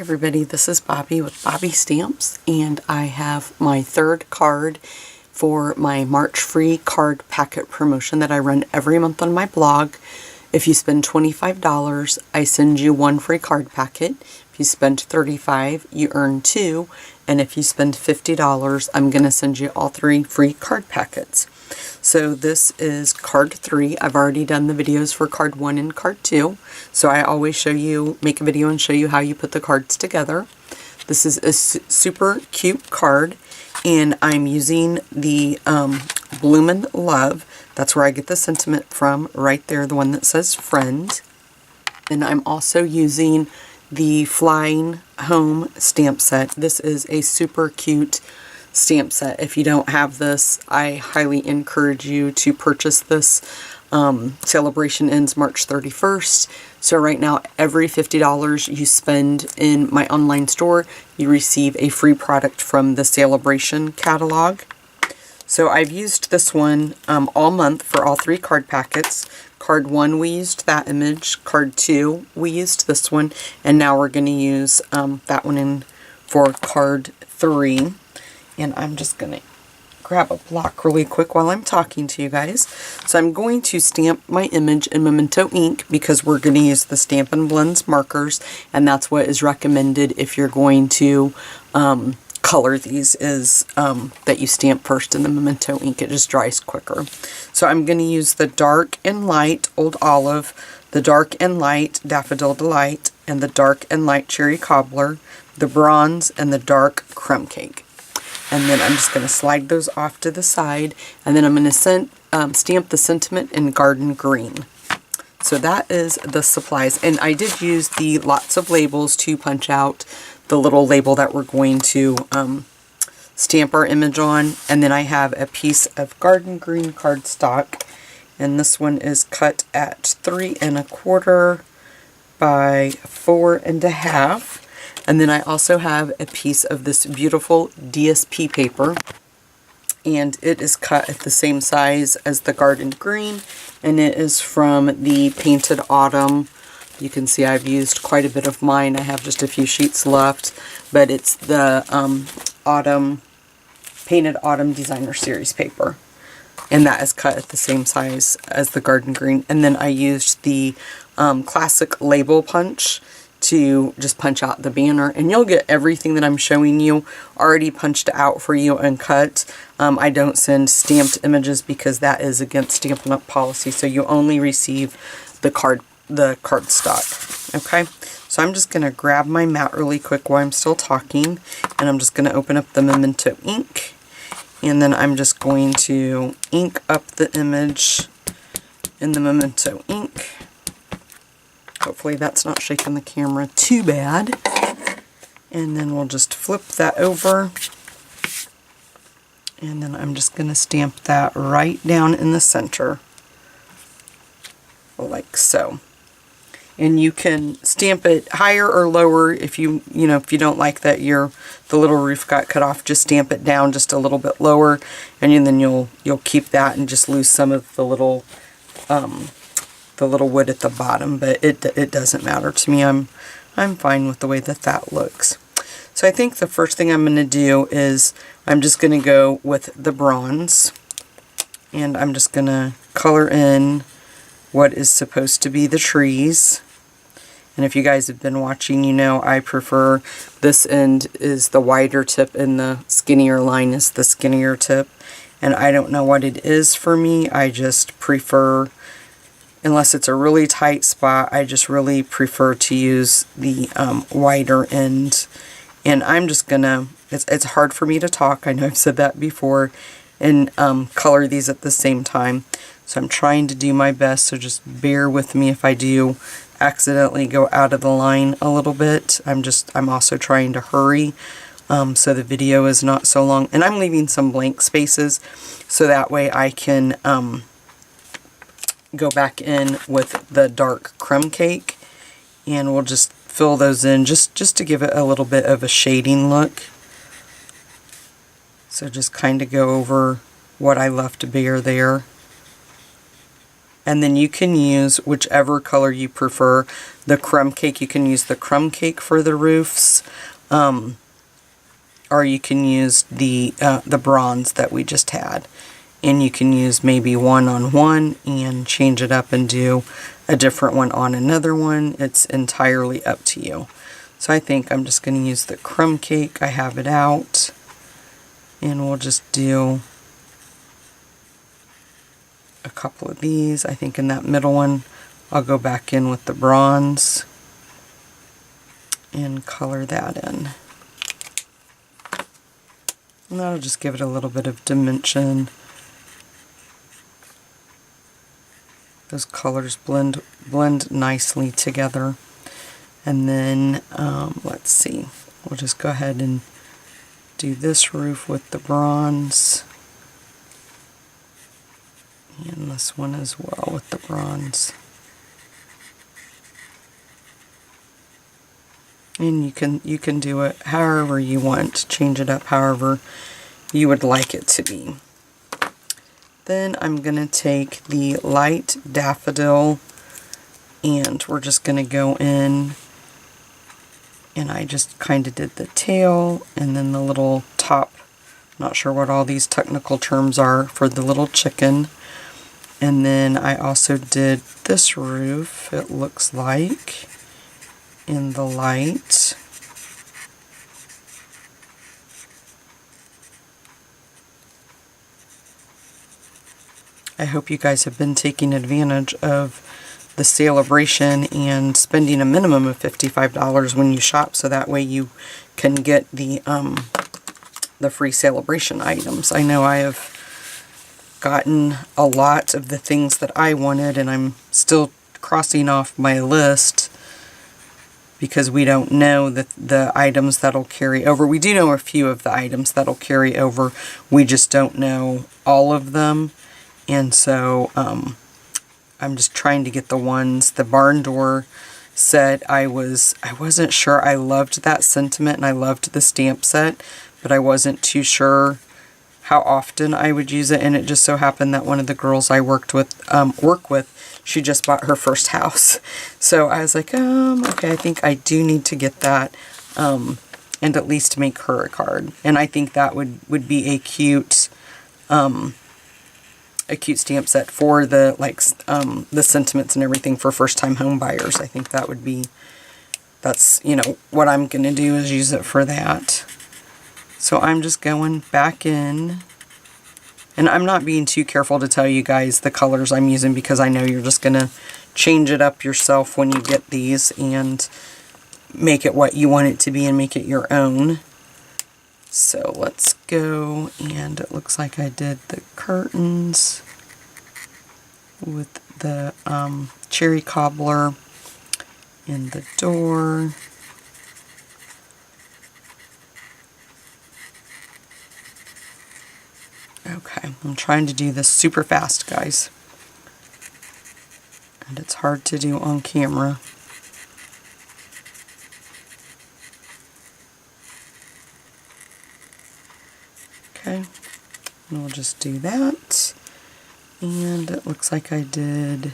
everybody, this is Bobby with Bobby Stamps, and I have my third card for my March free card packet promotion that I run every month on my blog. If you spend $25, I send you one free card packet. If you spend $35, you earn two, and if you spend $50, I'm going to send you all three free card packets. So this is card 3. I've already done the videos for card 1 and card 2. So I always show you, make a video and show you how you put the cards together. This is a super cute card, and I'm using the Bloomin' Love. That's where I get the sentiment from, right there, the one that says friend. And I'm also using the Flying Home stamp set. This is a super cute stamp set. If you don't have this, I highly encourage you to purchase this. Celebration ends March 31st. So right now, every $50 you spend in my online store, you receive a free product from the Celebration catalog. So I've used this one all month for all three card packets. Card 1, we used that image. Card 2, we used this one. And now we're going to use that one in for card 3. And I'm just going to grab a block really quick while I'm talking to you guys. So I'm going to stamp my image in Memento ink because we're going to use the Stampin' Blends markers, and that's what is recommended if you're going to color these, is that you stamp first in the Memento ink. It just dries quicker. So I'm going to use the dark and light Old Olive, the dark and light Daffodil Delight, and the dark and light Cherry Cobbler, the bronze, and the dark Crumb Cake. And then I'm just going to slide those off to the side, and then I'm going to stamp the sentiment in Garden Green. So that is the supplies. And I did use the lots of labels to punch out the little label that we're going to stamp our image on. And then I have a piece of Garden Green cardstock, and this one is cut at 3 1/4 by 4 1/2. And then I also have a piece of this beautiful DSP paper, and it is cut at the same size as the Garden Green, and it is from the Painted Autumn. You can see I've used quite a bit of mine. I have just a few sheets left, but it's the Painted Autumn Designer Series paper, and that is cut at the same size as the Garden Green. And then I used the classic label punch to just punch out the banner, and you'll get everything that I'm showing you already punched out for you and cut. I don't send stamped images because that is against Stampin' Up! Policy, so you only receive the cardstock. Okay, so I'm just going to grab my mat really quick while I'm still talking, and I'm just going to open up the Memento ink, and then I'm just going to ink up the image in the Memento ink. Hopefully that's not shaking the camera too bad. And then we'll just flip that over. And then I'm just going to stamp that right down in the center. Like so. And you can stamp it higher or lower if you don't like that the little roof got cut off. Just stamp it down just a little bit lower, and then you'll keep that and just lose some of the little wood at the bottom, but it doesn't matter to me. I'm fine with the way that looks. So I think the first thing I'm going to do is I'm just going to go with the bronze, and I'm just going to color in what is supposed to be the trees. And if you guys have been watching, you know I prefer this end is the wider tip and the skinnier line is the skinnier tip. And I don't know what it is for me. I just prefer, unless it's a really tight spot, I just really prefer to use the wider end. And I'm just gonna, it's hard for me to talk, I know I've said that before, and color these at the same time. So I'm trying to do my best, so just bear with me if I do accidentally go out of the line a little bit. I'm also trying to hurry so the video is not so long. And I'm leaving some blank spaces so that way I can go back in with the dark Crumb Cake, and we'll just fill those in just to give it a little bit of a shading look. So just kind of go over what I left bare there. And then you can use whichever color you prefer. The crumb cake, you can use the crumb cake for the roofs. Or you can use the bronze that we just had. And you can use maybe one on one and change it up and do a different one on another one. It's entirely up to you. So I think I'm just going to use the crumb cake. I have it out. And we'll just do a couple of these. I think in that middle one I'll go back in with the bronze and color that in. And that'll just give it a little bit of dimension. Those colors blend nicely together. And then let's see, we'll just go ahead and do this roof with the bronze. And this one as well with the bronze. And you can do it however you want, change it up however you would like it to be. Then I'm going to take the light daffodil and we're just going to go in, and I just kind of did the tail and then the little top. Not sure what all these technical terms are for the little chicken. And then I also did this roof, it looks like, in the light. I hope you guys have been taking advantage of the celebration and spending a minimum of $55 when you shop, so that way you can get the free celebration items. I know I have gotten a lot of the things that I wanted, and I'm still crossing off my list because we don't know the items that'll carry over. We do know a few of the items that'll carry over. We just don't know all of them. And so I'm just trying to get the ones. The barn door set, I wasn't sure. I loved that sentiment and I loved the stamp set, but I wasn't too sure how often I would use it, and it just so happened that one of the girls I work with, she just bought her first house. So I was like, okay, I think I do need to get that, and at least make her a card. And I think that would be a cute stamp set for the the sentiments and everything for first-time home buyers. I think that would be, that's, you know, what I'm going to do is use it for that. So I'm just going back in, and I'm not being too careful to tell you guys the colors I'm using because I know you're just going to change it up yourself when you get these and make it what you want it to be and make it your own. So let's go, and it looks like I did the curtains with the cherry cobbler and the door. Okay, I'm trying to do this super fast, guys. And it's hard to do on camera. Okay, and we'll just do that. And it looks like I did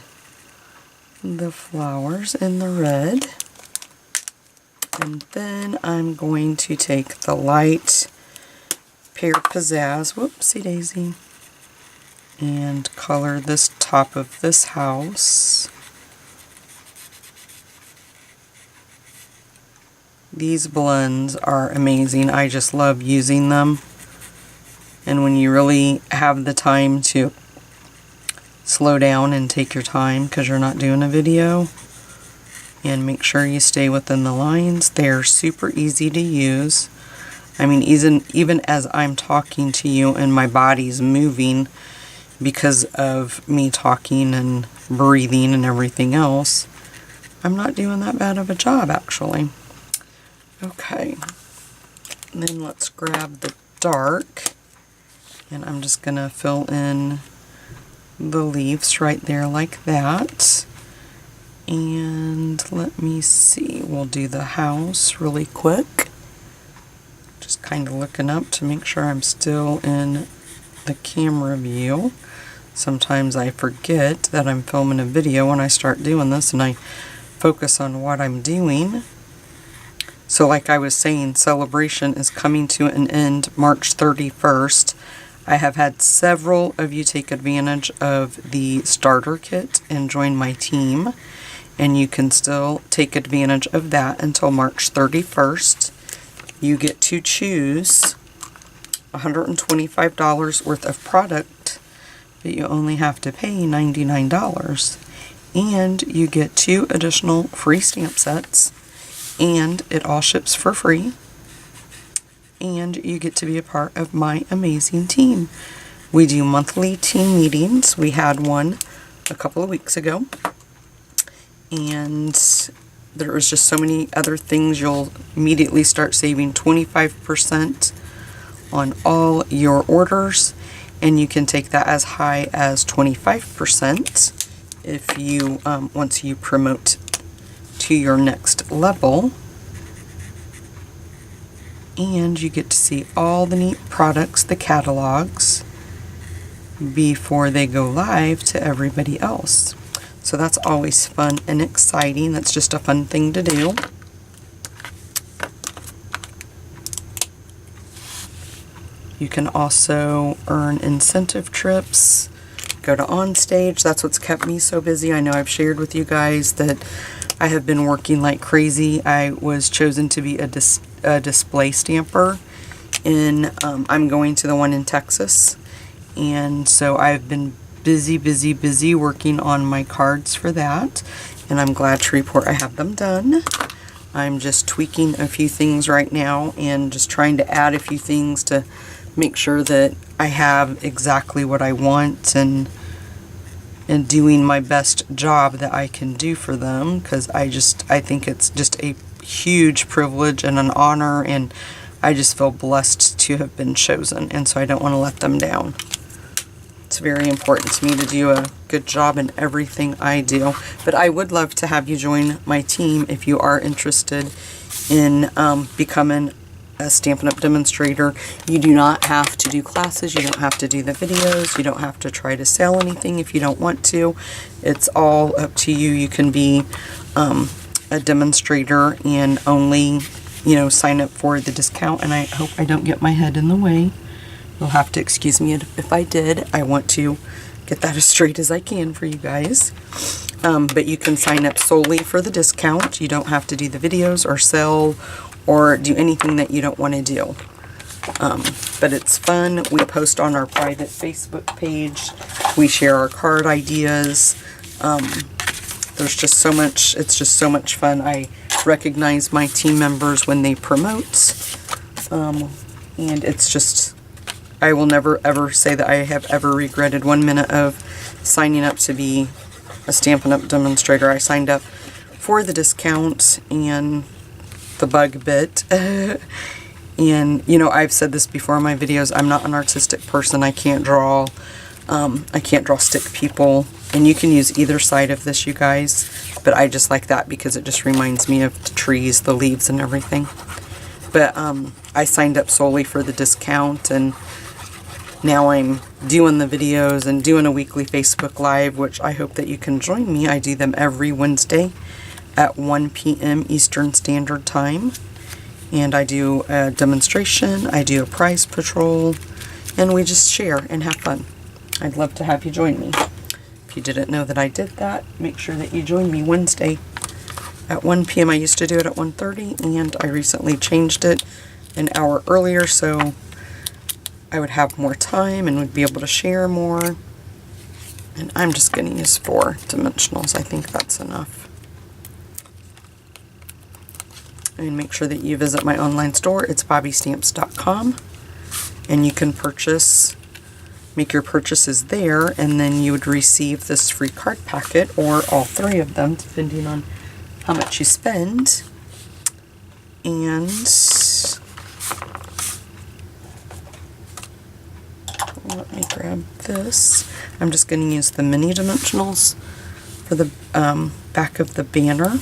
the flowers in the red. And then I'm going to take the light Pear Pizzazz, whoopsie daisy, and color this top of this house. These blends are amazing. I just love using them. And when you really have the time to slow down and take your time because you're not doing a video, and make sure you stay within the lines, they're super easy to use. I mean, even as I'm talking to you and my body's moving because of me talking and breathing and everything else, I'm not doing that bad of a job, actually. Okay, and then let's grab the dark, and I'm just going to fill in the leaves right there like that. And let me see, we'll do the house really quick. Just kind of looking up to make sure I'm still in the camera view. Sometimes I forget that I'm filming a video when I start doing this, and I focus on what I'm doing. So like I was saying, Celebration is coming to an end March 31st. I have had several of you take advantage of the starter kit and join my team, and you can still take advantage of that until March 31st. You get to choose $125 worth of product, but you only have to pay $99. And you get 2 additional free stamp sets, and it all ships for free. And you get to be a part of my amazing team. We do monthly team meetings. We had one a couple of weeks ago. And there was just so many other things. You'll immediately start saving 25% on all your orders, and you can take that as high as 25% if you once you promote to your next level. And you get to see all the neat products, the catalogs, before they go live to everybody else. So that's always fun and exciting. That's just a fun thing to do. You can also earn incentive trips, go to OnStage. That's what's kept me so busy. I know I've shared with you guys that I have been working like crazy. I was chosen to be a display stamper I'm going to the one in Texas. And so I've been busy working on my cards for that. And I'm glad to report I have them done. I'm just tweaking a few things right now and just trying to add a few things to make sure that I have exactly what I want, and doing my best job that I can do for them, because I think it's just a huge privilege and an honor, and I just feel blessed to have been chosen, and so I don't want to let them down. It's very important to me to do a good job in everything I do. But I would love to have you join my team if you are interested in becoming a Stampin' Up! Demonstrator. You do not have to do classes. You don't have to do the videos. You don't have to try to sell anything if you don't want to. It's all up to you. You can be a demonstrator and only, sign up for the discount. And I hope I don't get my head in the way. You'll have to excuse me if I did. I want to get that as straight as I can for you guys. But you can sign up solely for the discount. You don't have to do the videos or sell or do anything that you don't want to do. But it's fun. We post on our private Facebook page. We share our card ideas. There's just so much. It's just so much fun. I recognize my team members when they promote. And it's just, I will never ever say that I have ever regretted 1 minute of signing up to be a Stampin' Up! Demonstrator. I signed up for the discount and the bug bit. And, I've said this before in my videos, I'm not an artistic person. I can't draw stick people. And you can use either side of this, you guys. But I just like that because it just reminds me of the trees, the leaves, and everything. But I signed up solely for the discount, and now I'm doing the videos and doing a weekly Facebook Live, which I hope that you can join me. I do them every Wednesday at 1 p.m. Eastern Standard Time. And I do a demonstration, I do a prize patrol, and we just share and have fun. I'd love to have you join me. If you didn't know that I did that, make sure that you join me Wednesday at 1 p.m. I used to do it at 1:30, and I recently changed it an hour earlier so I would have more time and would be able to share more. And I'm just going to use 4 dimensionals. I think that's enough. And make sure that you visit my online store. It's bobbystamps.com, and you can make your purchases there, and then you would receive this free card packet, or all 3 of them, depending on how much you spend. And let me grab this. I'm just going to use the mini dimensionals for the back of the banner.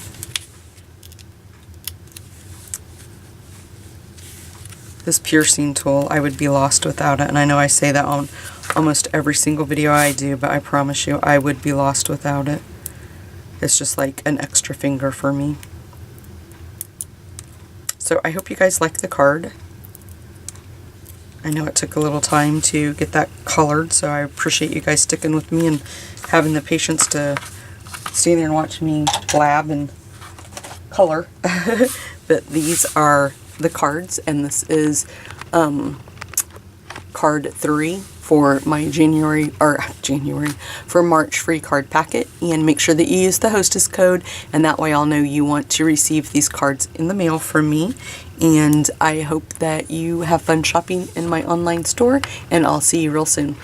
This piercing tool, I would be lost without it, and I know I say that on almost every single video I do, but I promise you I would be lost without it. It's just like an extra finger for me. So I hope you guys like the card. I know it took a little time to get that colored, so I appreciate you guys sticking with me and having the patience to stay there and watch me blab and color. But these are the cards, and this is card 3 for my for March free card packet. And make sure that you use the hostess code, and that way I'll know you want to receive these cards in the mail from me. And I hope that you have fun shopping in my online store, and I'll see you real soon.